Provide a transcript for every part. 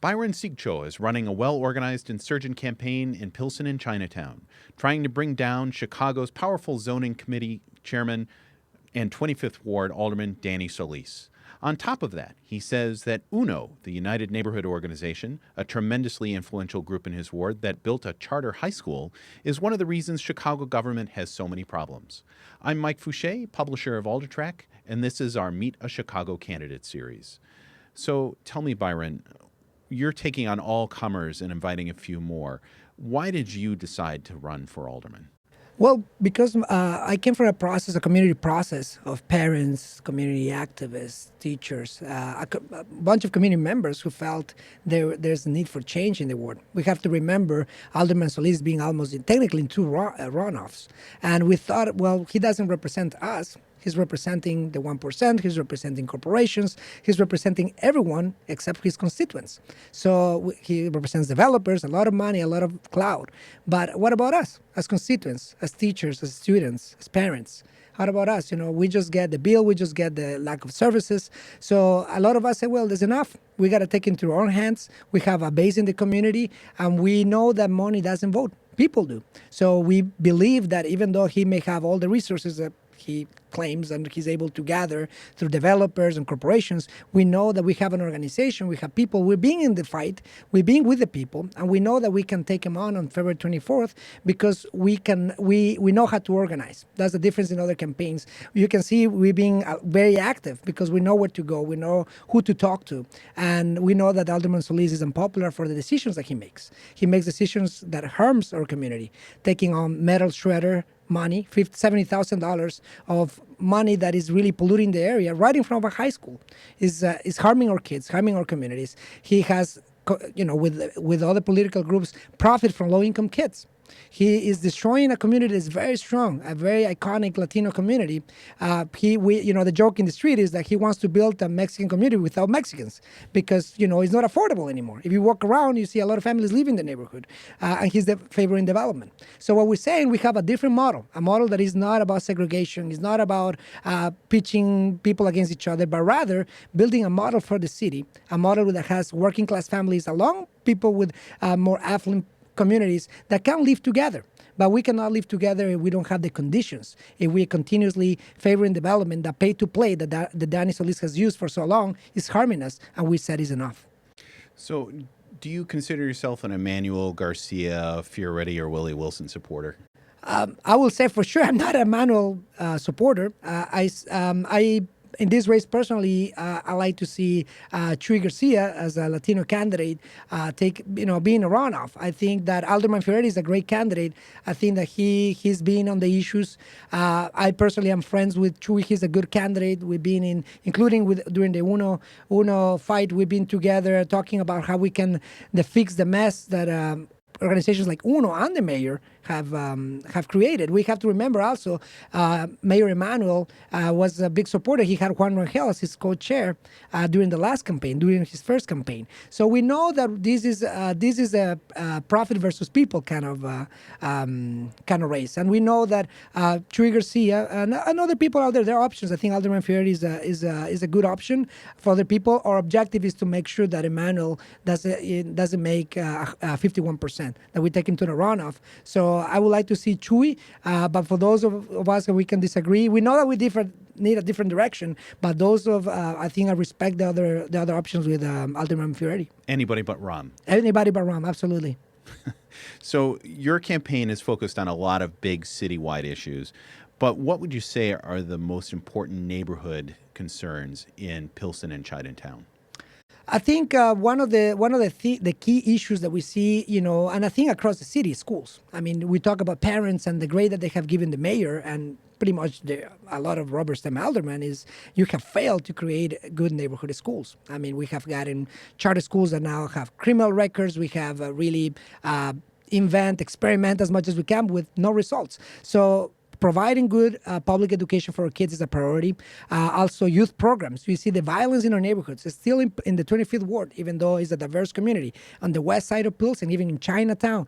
Byron Sigcho is running a well-organized insurgent campaign in Pilsen and Chinatown, trying to bring down Chicago's powerful zoning committee chairman and 25th Ward Alderman Danny Solis. On top of that, he says that UNO, the United Neighborhood Organization, a tremendously influential group in his ward that built a charter high school, is one of the reasons Chicago government has so many problems. I'm Mike Fouché, publisher of Aldertrack, and this is our Meet a Chicago Candidate series. So tell me, Byron, you're taking on all comers and inviting a few more. Why did you decide to run for alderman? Well, because I came from a community process of parents, community activists, teachers, a bunch of community members who felt there's a need for change in the ward. We have to remember Alderman Solis being almost technically in two runoffs. And we thought, well, he doesn't represent us. He's representing the 1%, he's representing corporations, he's representing everyone except his constituents. So he represents developers, a lot of money, a lot of clout. But what about us as constituents, as teachers, as students, as parents? How about us? We just get the bill, we just get the lack of services. So a lot of us say, well, there's enough. We got to take it into our own hands. We have a base in the community, and we know that money doesn't vote. People do. So we believe that even though he may have all the resources that he claims and he's able to gather through developers and corporations, we know that we have an organization, we have people, we're being in the fight, we're being with the people, and we know that we can take him on February 24th because we know how to organize. That's the difference in other campaigns. You can see we're being very active because we know where to go, we know who to talk to, and we know that Alderman Solis is unpopular for the decisions that he makes. He makes decisions that harms our community, taking on metal shredder money, $70,000 of money that is really polluting the area right in front of a high school, is harming our kids, harming our communities. He has, with other political groups, profit from low-income kids. He is destroying a community that's very strong, a very iconic Latino community. The joke in the street is that he wants to build a Mexican community without Mexicans because, it's not affordable anymore. If you walk around, you see a lot of families leaving the neighborhood, and he's favoring development. So what we're saying, we have a different model, a model that is not about segregation, is not about pitching people against each other, but rather building a model for the city, a model that has working class families along people with more affluent communities that can live together. But we cannot live together if we don't have the conditions. If we continuously favoring development, that pay-to-play that Danny Solis has used for so long is harming us, and we said is enough. So do you consider yourself an Emmanuel Garcia, Fioretti, or Willie Wilson supporter? I will say for sure I'm not an Emmanuel supporter. In this race, personally, I like to see Chuy Garcia as a Latino candidate being a runoff. I think that Alderman Fioretti is a great candidate. I think that he's been on the issues. I personally am friends with Chuy. He's a good candidate. We've been including during the UNO fight, we've been together talking about how we can fix the mess that organizations like UNO and the mayor have created. We have to remember also Mayor Emanuel was a big supporter. He had Juan Rangel as his co-chair during the last campaign, during his first campaign. So we know that this is a profit versus people kind of race, and we know that Chuy Garcia and other people out there, there are options. I think Alderman Fioretti is a good option for other people. Our objective is to make sure that Emanuel doesn't make 51%, that we take him to the runoff. So I would like to see Chuy, but for those of us that we can disagree, we know that we need a different direction. But those I think I respect the other options with Alderman Fioretti. Anybody but Ram. Anybody but Ram, absolutely. So your campaign is focused on a lot of big citywide issues, but what would you say are the most important neighborhood concerns in Pilsen and Chinatown? I think one of the key issues that we see, and I think across the city, is schools. I mean, we talk about parents and the grade that they have given the mayor, and pretty much a lot of Robert Stem aldermen is you have failed to create good neighborhood schools. I mean, we have gotten charter schools that now have criminal records. We have really experiment as much as we can with no results. So providing good public education for our kids is a priority. Also, youth programs. We see the violence in our neighborhoods. It's still in the 25th Ward, even though it's a diverse community. On the west side of Pilsen, even in Chinatown,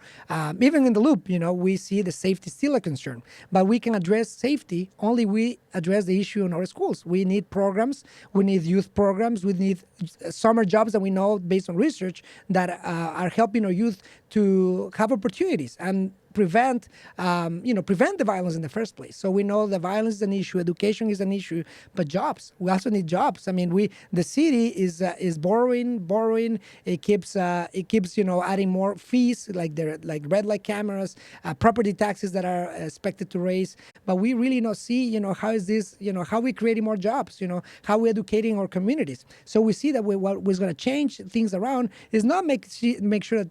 even in the Loop, we see the safety still a concern. But we can address safety only we address the issue in our schools. We need programs. We need youth programs. We need summer jobs that we know, based on research, that are helping our youth to have opportunities and prevent the violence in the first place. So we know the violence is an issue, education is an issue, but jobs. We also need jobs. I mean, the city is borrowing. It keeps adding more fees, like red light cameras, property taxes that are expected to raise. But we really not see how is this how we creating more jobs, how we educating our communities. So we see that what was going to change things around is not make sure that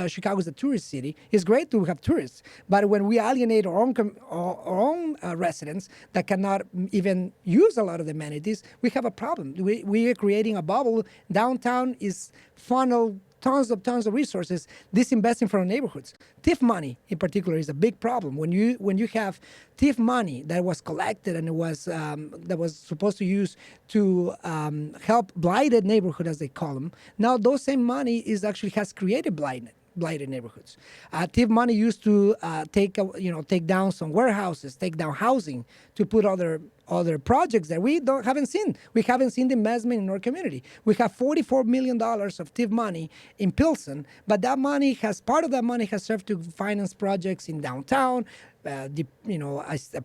Chicago is a tourist city. It's great to have tourists, but when we alienate our own residents that cannot even use a lot of the amenities, we have a problem. We are creating a bubble. Downtown is funneled tons of resources disinvesting from our neighborhoods. TIF money, in particular, is a big problem. When you have TIF money that was collected and it was that was supposed to use to help blighted neighborhood, as they call them, now those same money has created blighted neighborhoods. TIF money used to take down some warehouses, take down housing, to put other projects that we haven't seen. We haven't seen the investment in our community. We have $44 million of TIF money in Pilsen, but part of that money has served to finance projects in downtown, a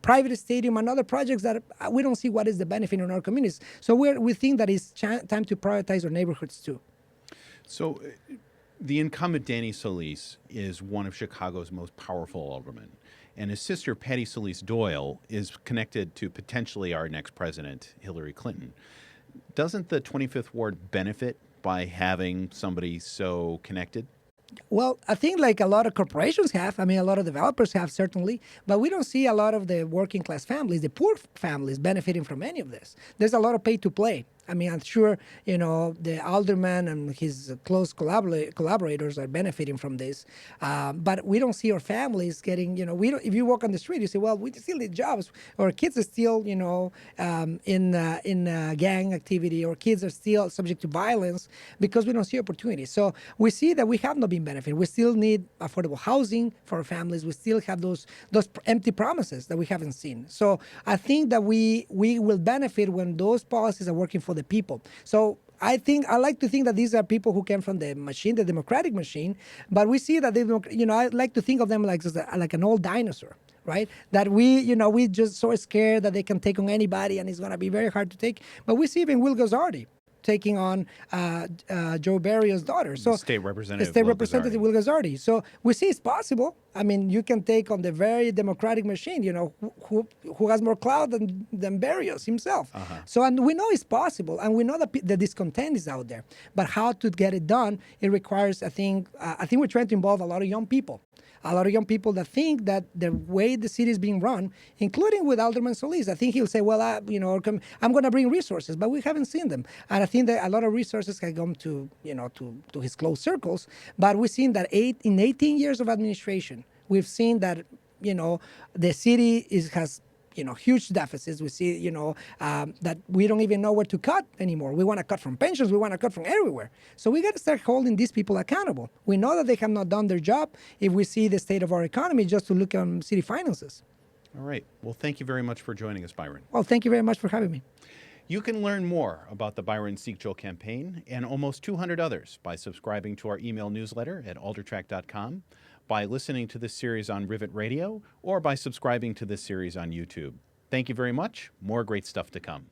private stadium, and other projects that we don't see what is the benefit in our communities. So we think that it's time to prioritize our neighborhoods too. So the incumbent Danny Solis is one of Chicago's most powerful aldermen, and his sister Patty Solis Doyle is connected to potentially our next president, Hillary Clinton. Doesn't the 25th Ward benefit by having somebody so connected? Well, I think like a lot of corporations have, a lot of developers have, certainly, but we don't see a lot of the working class families, the poor families, benefiting from any of this. There's a lot of pay to play. I'm sure, the alderman and his close collaborators are benefiting from this. But we don't see our families getting, if you walk on the street, you say, well, we still need jobs. Or kids are still, in gang activity, or kids are still subject to violence because we don't see opportunities. So we see that we have not been benefiting. We still need affordable housing for our families. We still have those empty promises that we haven't seen. So I think that we will benefit when those policies are working for the people. So I like to think that these are people who came from the machine, the democratic machine, but we see that I like to think of them like an old dinosaur, right? That we just so scared that they can take on anybody and it's going to be very hard to take. But we see even Will Gazzardi taking on Joe Barrio's daughter. So State Representative Will Gazzardi. So we see it's possible. You can take on the very democratic machine, who has more clout than Barrios himself. Uh-huh. So, and we know it's possible, and we know that the discontent is out there. But how to get it done, it requires, I think we're trying to involve a lot of young people. A lot of young people that think that the way the city is being run, including with Alderman Solis, I think he'll say, well, I'm going to bring resources, but we haven't seen them. And I think that a lot of resources have gone to his close circles. But we've seen that in 18 years of administration, we've seen that, the city has huge deficits. We see, that we don't even know where to cut anymore. We want to cut from pensions. We want to cut from everywhere. So we got to start holding these people accountable. We know that they have not done their job if we see the state of our economy just to look at city finances. All right. Well, thank you very much for joining us, Byron. Well, thank you very much for having me. You can learn more about the Byron Sigcho campaign and almost 200 others by subscribing to our email newsletter at aldertrack.com, by listening to this series on Rivet Radio, or by subscribing to this series on YouTube. Thank you very much. More great stuff to come.